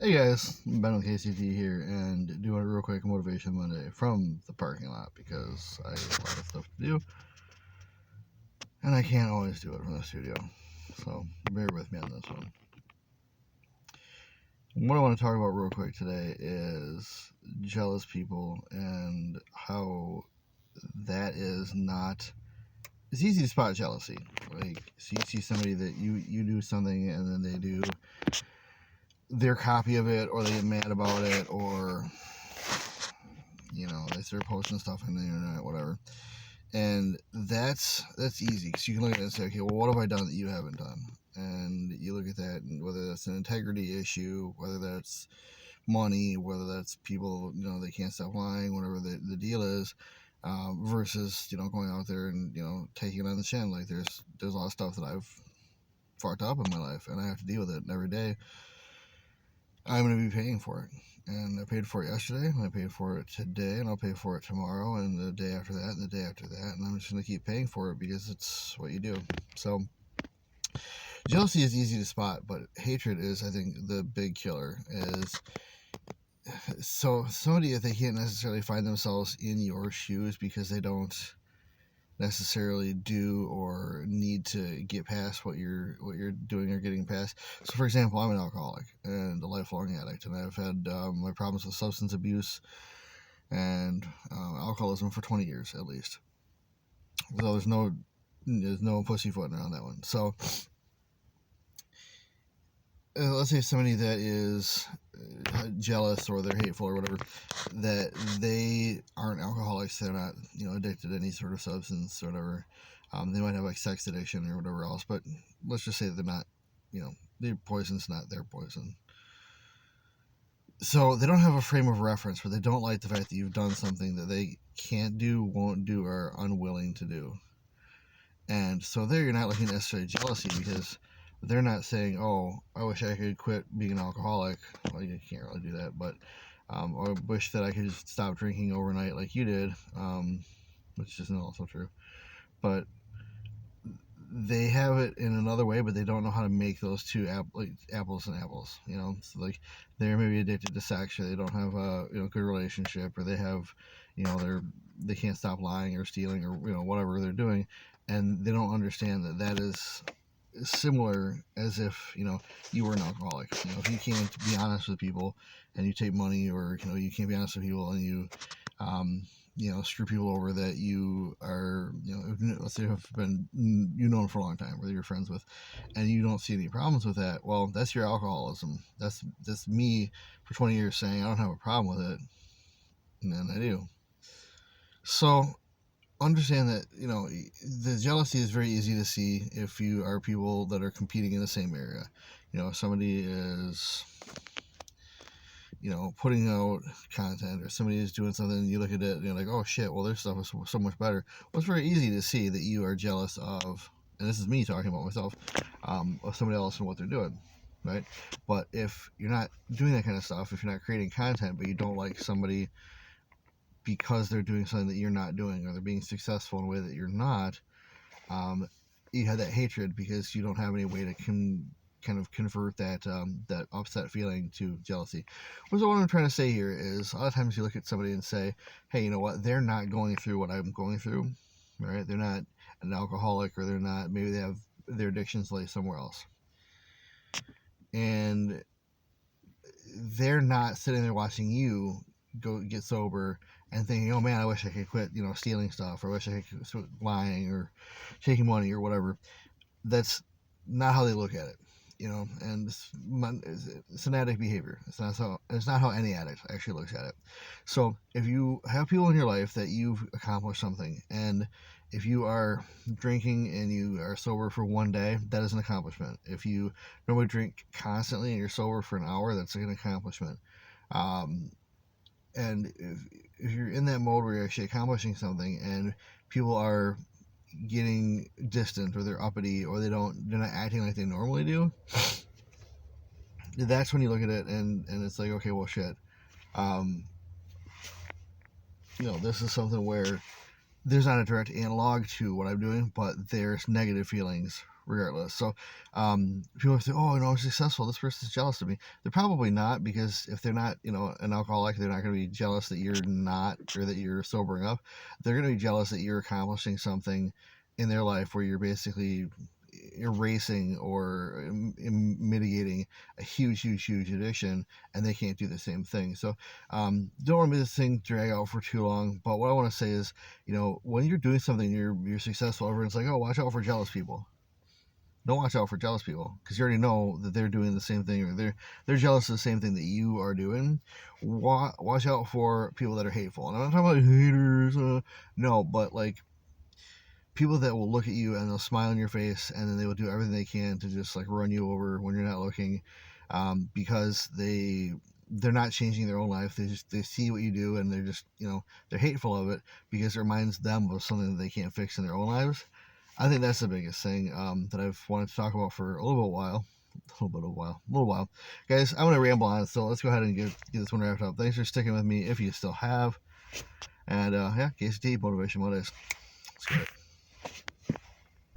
Hey guys, Ben with KCT here, and doing a real quick Motivation Monday from the parking lot because I have a lot of stuff to do, and I can't always do it from the studio. So bear with me on this one. What I want to talk about real quick today is jealous people and how that is not. It's easy to spot jealousy. Like, so you see somebody that you do something and then they do their copy of it, or they get mad about it, or they start posting stuff on the internet, whatever. And that's easy because you can look at it and say, okay, well, what have I done that you haven't done? And you look at that, and whether that's an integrity issue, whether that's money, whether that's people, they can't stop lying, whatever the deal is, versus going out there and taking it on the chin. Like there's a lot of stuff that I've fucked up in my life, and I have to deal with it every day. I'm going to be paying for it. And I paid for it yesterday, and I paid for it today, and I'll pay for it tomorrow, and the day after that, and the day after that, and I'm just going to keep paying for it because it's what you do. So, jealousy is easy to spot, but hatred is, I think, the big killer. So somebody, if they can't necessarily find themselves in your shoes because they don't necessarily do or need to get past what you're doing or getting past. So for example, I'm an alcoholic and a lifelong addict, and I've had my problems with substance abuse and alcoholism for 20 years at least. So there's no pussyfooting around that one. So let's say somebody that is jealous or they're hateful or whatever, that they aren't alcoholics, they're not addicted to any sort of substance or whatever. They might have like sex addiction or whatever else, but let's just say they're not, their poison's not their poison. So they don't have a frame of reference, but they don't like the fact that you've done something that they can't do, won't do, or are unwilling to do. And so there, you're not looking at necessarily jealousy because they're not saying, "Oh, I wish I could quit being an alcoholic." Well, you can't really do that, but or I wish that I could just stop drinking overnight like you did, which isn't also true. But they have it in another way, but they don't know how to make those two apples and apples. So like they're maybe addicted to sex, or they don't have a good relationship, or they have, they can't stop lying or stealing or whatever they're doing, and they don't understand that is similar as if you were an alcoholic. If you can't be honest with people and you take money, or you can't be honest with people and you screw people over that you are let's say have been known for a long time, whether you're friends with, and you don't see any problems with that, well, that's your alcoholism. That's me for 20 years saying I don't have a problem with it, and then I do. So understand that the jealousy is very easy to see if you are people that are competing in the same area. If somebody is putting out content, or somebody is doing something, you look at it and you're like, oh shit, well their stuff is so much better. Well, it's very easy to see that you are jealous of, and this is me talking about myself, of somebody else and what they're doing, right? But if you're not doing that kind of stuff, if you're not creating content, but you don't like somebody because they're doing something that you're not doing, or they're being successful in a way that you're not, you have that hatred because you don't have any way to kind of convert that that upset feeling to jealousy. So what I'm trying to say here is, a lot of times you look at somebody and say, hey, you know what, they're not going through what I'm going through, right? They're not an alcoholic, or they're not, maybe they have their addictions lay somewhere else, and they're not sitting there watching you go get sober and thinking, oh man, I wish I could quit stealing stuff, or I wish I could quit lying or taking money or whatever. That's not how they look at it, and it's an addict behavior. It's not how any addict actually looks at it. So if you have people in your life that you've accomplished something, and if you are drinking and you are sober for one day, that is an accomplishment. If you normally drink constantly and you're sober for an hour, that's an accomplishment. And if you're in that mode where you're actually accomplishing something, and people are getting distant, or they're uppity, or they're not acting like they normally do, that's when you look at it and it's like, okay, well shit, this is something where there's not a direct analog to what I'm doing, but there's negative feelings regardless. So people say, oh, I'm successful, this person's jealous of me. They're probably not, because if they're not, an alcoholic, they're not going to be jealous that you're not, or that you're sobering up. They're going to be jealous that you're accomplishing something in their life where you're basically erasing or mitigating a huge addiction, and they can't do the same thing. So don't want to make this thing drag out for too long, but what I want to say is, when you're doing something, you're successful, everyone's like, oh, watch out for jealous people. Don't watch out for jealous people, because you already know that they're doing the same thing, or they're jealous of the same thing that you are doing. Watch out for people that are hateful, and I'm not talking about haters, no, but like people that will look at you and they'll smile in your face, and then they will do everything they can to just like run you over when you're not looking, because they're not changing their own life. They see what you do, and they're just they're hateful of it because it reminds them of something that they can't fix in their own lives. I think that's the biggest thing that I've wanted to talk about for a little while. Guys, I'm gonna ramble on, so let's go ahead and get this one wrapped up. Thanks for sticking with me if you still have, and yeah, KCT Motivation Mondays. Let's go.